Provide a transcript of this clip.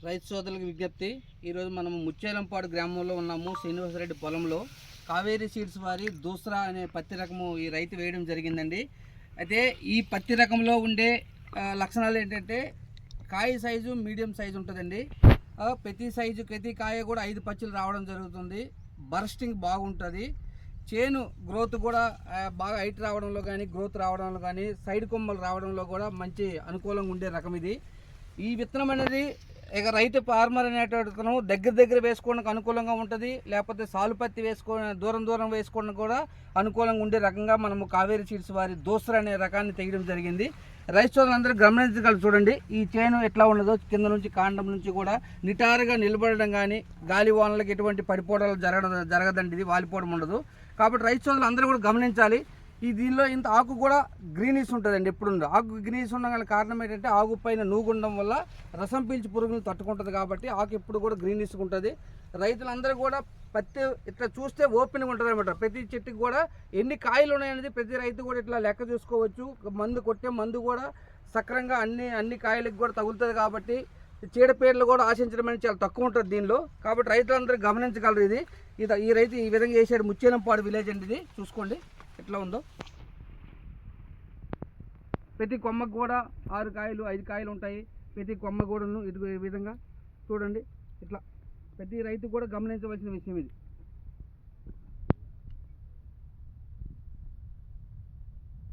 రైతు సోదరులకు విజ్ఞప్తి. ఈరోజు మనం ముచ్చేలంపాడు గ్రామంలో ఉన్నాము. శ్రీనివాసరెడ్డి పొలంలో కావేరీ సీడ్స్ వారి దూసరా అనే పత్తి రకము ఈ రైతు వేయడం జరిగిందండి. అయితే ఈ పత్తి రకంలో ఉండే లక్షణాలు ఏంటంటే కాయ సైజు మీడియం సైజు ఉంటుందండి. ప్రతి సైజు ప్రతి కాయ కూడా 5 పచ్చులు రావడం జరుగుతుంది. బర్స్టింగ్ బాగుంటుంది. చేను గ్రోత్ కూడా బాగా హైట్ రావడంలో కానీ గ్రోత్ రావడంలో కానీ సైడ్ కొమ్మలు రావడంలో కూడా మంచి అనుకూలంగా ఉండే రకం ఇది. ఈ విత్తనం అనేది ఇక రైతు ఫార్మర్ అనేటతను దగ్గర వేసుకోవడానికి అనుకూలంగా ఉంటుంది. లేకపోతే సాలు పత్తి దూరం వేసుకోవడానికి కూడా అనుకూలంగా ఉండే రకంగా మనము కావేరీ సీడ్స్ వారి దూసరా అనే రకాన్ని తెగడం జరిగింది. రైతు సోదరులందరూ గమనించగలరు. చూడండి ఈ చేను ఎట్లా ఉన్నదో, కింద నుంచి కాండం నుంచి కూడా నిటారుగా నిలబడడం కానీ గాలి వానలకు ఎటువంటి పడిపోవడాలు జరగదండి. ఇది వాలిపోవడం ఉండదు. కాబట్టి రైతు సోదరులు అందరూ కూడా గమనించాలి. దీనిలో ఇంత ఆకు కూడా గ్రీనిష్ ఉంటుందండి. ఎప్పుడు ఆకు గ్రీనిష్ ఉండగల కారణం ఏంటంటే ఆకు పైన నూగుండడం వల్ల రసం పీల్చి పురుగులు తట్టుకుంటుంది. కాబట్టి ఆకు ఎప్పుడు కూడా గ్రీనిష్గా ఉంటుంది. రైతులందరూ కూడా పత్తి ఇట్లా చూస్తే ఓపెన్గా ఉంటుంది అనమాట. ప్రతి చెట్టుకి కూడా ఎన్ని కాయలు ఉన్నాయనేది ప్రతి రైతు కూడా ఇట్లా లెక్క చూసుకోవచ్చు. కొట్టే మందు కూడా సక్రంగా అన్ని కాయలకు కూడా తగులుతుంది. కాబట్టి చీడపీడలు కూడా ఆశించడం అనేది చాలా తక్కువ ఉంటుంది దీనిలో. కాబట్టి రైతులందరూ గమనించగలరు. ఈ రైతు ఈ విధంగా చేసాడు. ముచ్చేలంపాడు విలేజ్ అండి. ఇది చూసుకోండి ఎట్లా ఉందో. ప్రతి కొమ్మకు కూడా 6 కాయలు 5 కాయలు ఉంటాయి. ప్రతి కొమ్మ కూడాను ఇది ఈ విధంగా చూడండి. ఇట్లా ప్రతి రైతు కూడా గమనించవలసిన విషయం ఇది.